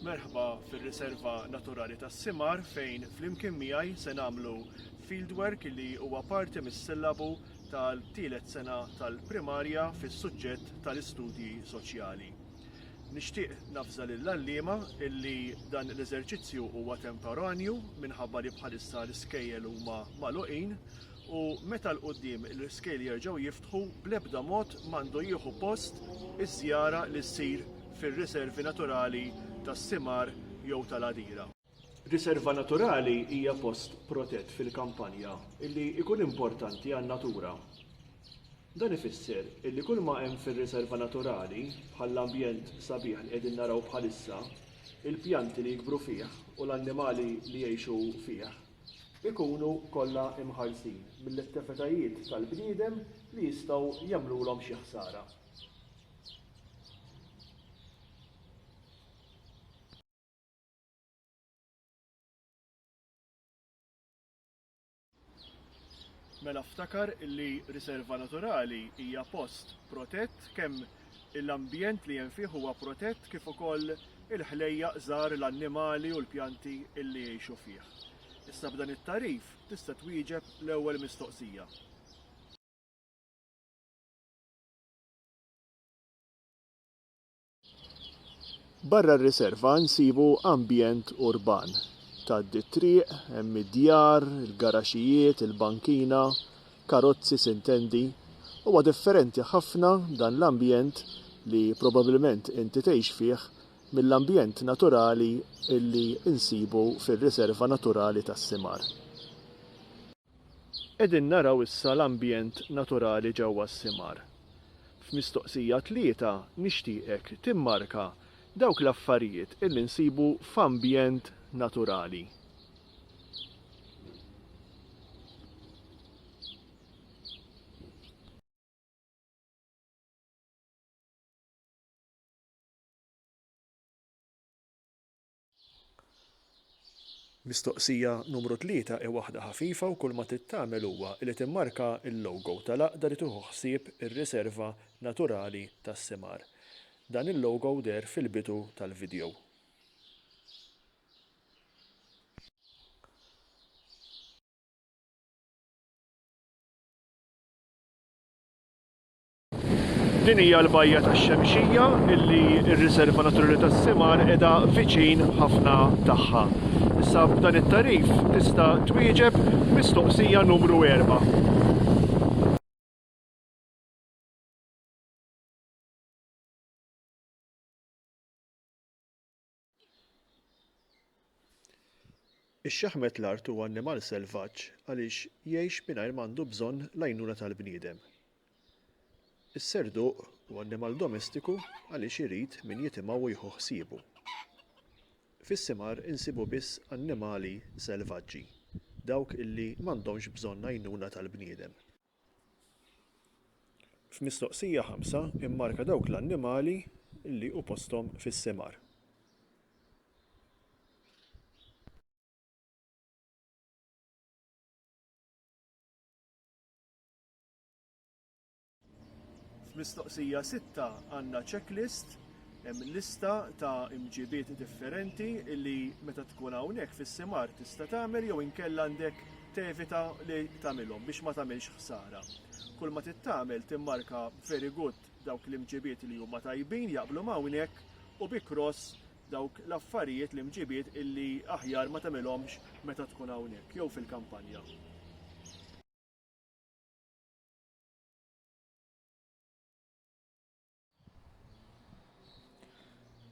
merħba fir-Riserva Naturali tas-Simar fejn flimkien miegħi se nagħmlu fieldwork li huwa parti mis-sillabu tal-tielet sena tal-primarja fis-suġġett tal-istudji soċjali. Nixtieq nafża lill-għalliema illi dan l-eżerċizzju huwa temporanju minħabba li bħalissa l-iskejjel huma magħluqin u meta l-qudiem l-iskejjel jerġgħu jiftħu bl-ebda mod m'għandu jieħu post iż-żjara li ssir fir-riservi naturali tas-Simar jew tal-Għadira. Riserva naturali hija post protett fil-kampanja illi jkun importanti għan-natura. Dan ifisser illi kull ma hemm fir-riserva naturali bħall-ambjent sabiħ li qegħdin naraw bħalissa, il-pjanti li jikbru fih u l-annimali li jgħixu fih ikunu kollha imħarsin mill-attivitajiet tal-bniedem li jistgħu jagħmluhom xi ħsara. Mela ftakar li riserva naturali hija post protett kemm l-ambjent li hemm fih huwa protett kif ukoll il-ħlejja żgħar l-annimali u l-pjanti li jgħixu fih. Issa b'dan it-tarif tista' twieġeb l-ewwel mistoqsija. Barra r-riserva nsibu ambjent urban. Tgħaddi t-triq, hemm id-djar, il-garaxijiet, il-bankina, karozzi sintendi, huwa differenti ħafna dan l-ambjent li probabbilment inti tgħix fih mill-ambjent naturali illi insibu fir-Riserva Naturali tas-Simar. Qegħdin naraw issa l-ambjent naturali ġewwa s-Simar. F'mistoqsija tlieta nixtieqek timmarka dawk l-affarijiet illi nsibu f'ambjent naturali. Mistoqsija numru 3 hi waħda ħafifa u kull ma trid tagħmel huwa li timmarka l-logo tal-għaqda li tieħu ħsieb ir-Riserva Naturali tas-Simar. Dan il-logo der fil-bidu tal-video. Din hija l-bajja tax-Xemxija illi r-Riserva Naturali tas-Simar qiegħda viċin ħafna tagħha. Issa b'dan it-tarif tista' twieġeb mistoqsija numru 4. Ix-xaħmet l-art huwa annimal selvaġġ għaliex jgħix mingħajr m'għandu bżonn l-għajnuna tal-bniedem. Is-serduq huwa annimal domestiku għaliex irid min jitimgħu u jieħu ħsiebu. Fis-Simar insibu biss annimali selvaġġi, dawk illi m'għandhomx bżonn għajnuna tal-bniedem. F'mistoqsija 5 immarka dawk l-annimali illi hu posthom fis-Simar. Mistoqsija 6 għandna checklist, hemm lista ta' imġibiet differenti illi meta tkun hawnhekk fis-Simar tista' tagħmel jew inkella għandek tevita li tagħmilhom biex ma tagħmilx ħsara. Kull ma trid tagħmel timmarka very good dawk l-imġibiet li huma tajbin jaqblu hawnhekk u bi cross dawk l-affarijiet l-imġibiet illi aħjar ma tagħmilhomx meta tkun hawnhekk jew fil-kampanja.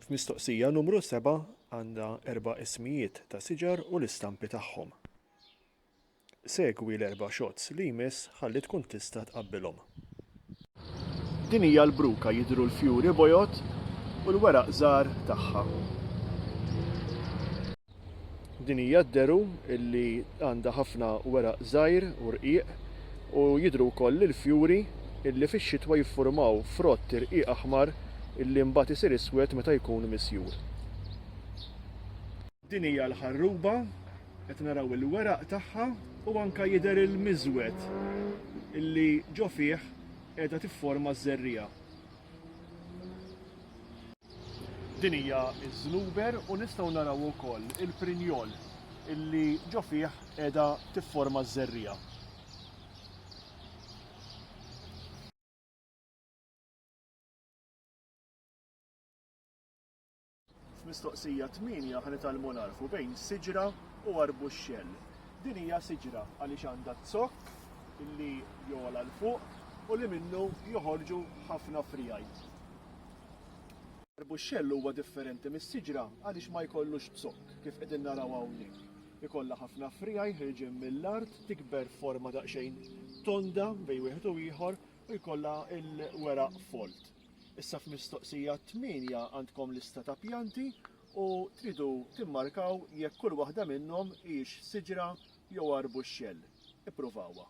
F'mistoqsija numru 7 għandha 4 ismijiet ta' siġar u l-istampi tagħhom. Segwi l-4 shots li jmiss ħalli tkun tista' tqabbilhom. Din hija l-bruka jidhru l-fjuri bojot u l-weraq żgħar tagħha. Din hija d-deru illi għandha ħafna weraq żgħir u rqiq u jidhru wkoll il-fjuri illi fix-xitwa jiffurmaw frott irqiq aħmar illi mbagħad isir iswed meta jkun misjur. Din hija l-ħarruba, qed naraw il-weraq tagħha u anke jidher il-miżwed illi ġo fih qiegħda tifforma ż-żerriegħa. Din hija ż-żnuber u nistgħu naraw ukoll il-prinjol illi ġo fih qiegħda tifforma ż-żerriegħa. F'mistoqsija 8 ħanitalmu narfu bejn siġra u arbuxxell. Din hija siġra għaliex għandha zokk illi jola l fuq u li minnu joħorġu ħafna frijaj. Arbuxxell huwa differenti mis-siġra għaliex ma jkollux zokk kif qegħdin naraw hawnhekk. Ikollha ħafna frijaj ħirġin mill-art, tikber forma daqsxejn tonda bejn wieħed u ieħor u jkollha l-weraq fold. Issa f'mistoqsija 8 għandkom lista ta' pjanti u tridu timmarkaw jekk kull waħda minnhom hix siġra jew arbuxxell. Ippruvawha.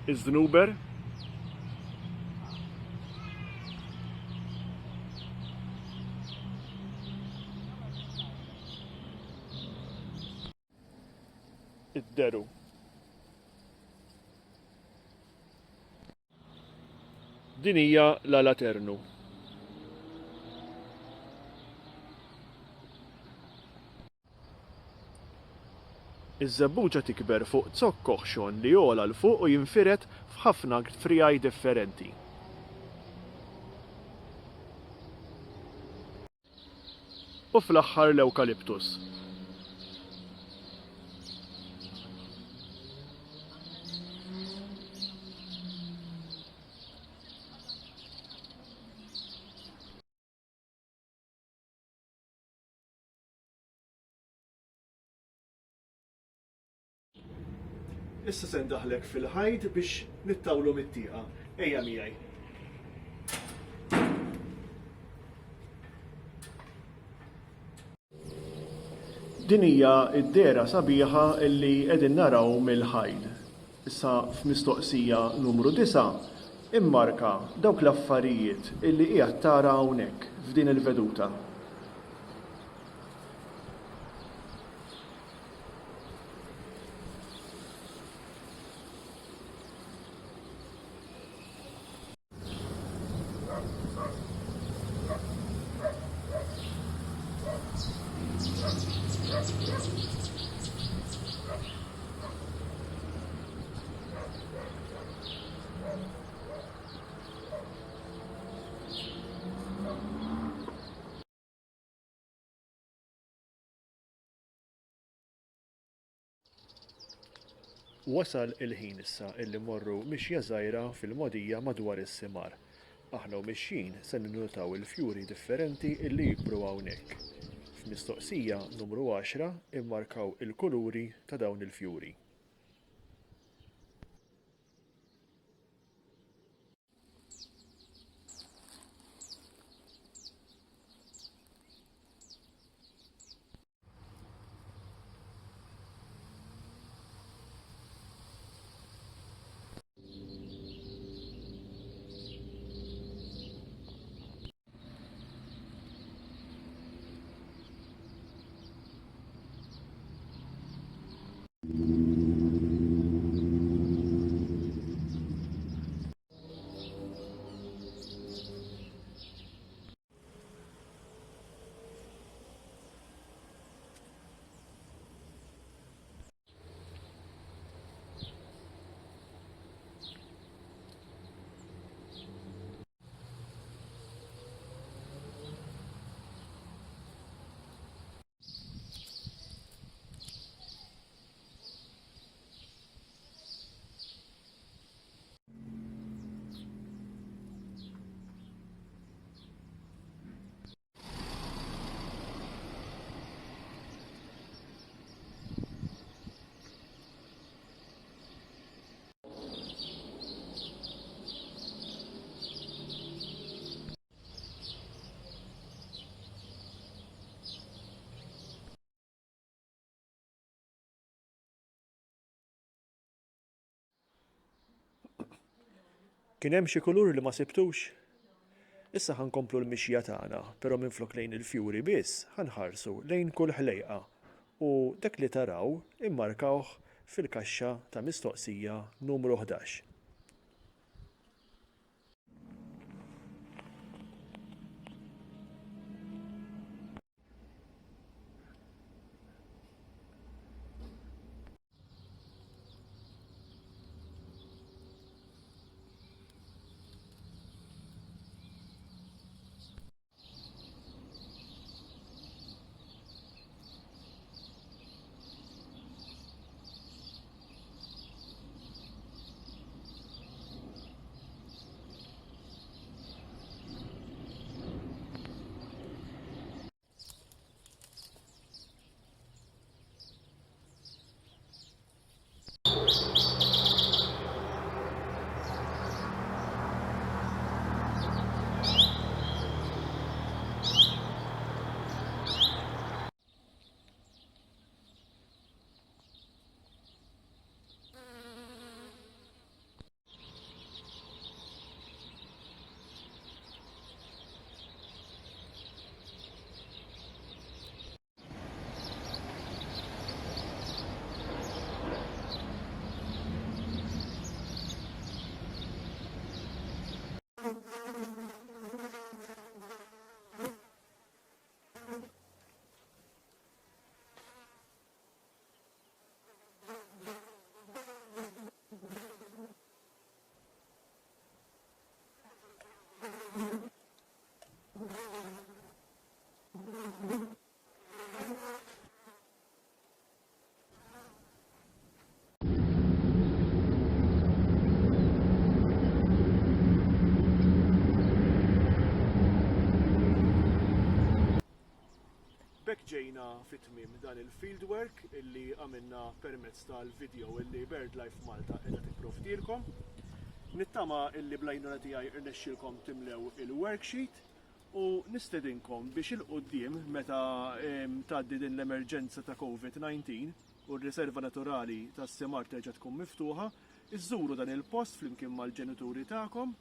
Iż-żnuber, id-deru, din hija l-alaternu. Iż-żebbuġa tikber fuq zokk koħxon li jola l fuq u jinfired f'ħafna frijaj differenti. U fl-aħħar l-ewkaliptus. Issa se ndaħlek fil-ħajt biex nittawlu mit-tieqa. Ejja miegħi. Din hija d-dera sabiħa illi qegħdin naraw mill-ħajt. Issa f'mistoqsija numru 9 immarka dawk l-affarijiet illi qiegħed tara hawnhekk f'din il-veduta. Wasal il-ħin issa illi mmorru mixja żgħira fil-mogħdija madwar is-simar. Aħna u mixjin se ninnutaw il-fjuri differenti illi jikbru hawnhekk. F'mistoqsija numru 10 immarkaw il-kuluri ta' dawn il-fjuri. Kien hemm xi kulur li ma sibtux? Issa ħankomplu l-mixja tagħna, però minflok lejn il-fjuri biss ħanħarsu lejn kull ħlejqa u dak li taraw immarkawh fil-kaxxa ta' mistoqsija numru 11. ġejna fit-tmiem dan il-fieldwork illi għamilna permezz tal-video illi BirdLife Malta qiegħda tipprovdilkom. Nittama illi bl-għajnuna tiegħi irnexxielkom timlew il-worksheet u nistedinkom biex il-qoddim meta tgħaddi din l-emerġenza ta' COVID-19 u r-riserva naturali tas-Semar terġa' tkun miftuħa, iżżuru dan il-post flimkien mal-ġenituri tagħkom,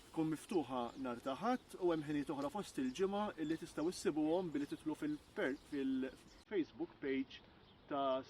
tkun miftuħa nhar ta' Ħadd u hemm ħinijiet oħra fost il-ġimgħa illi tistgħu issibuhom billi titlu fil-Facebook page ta'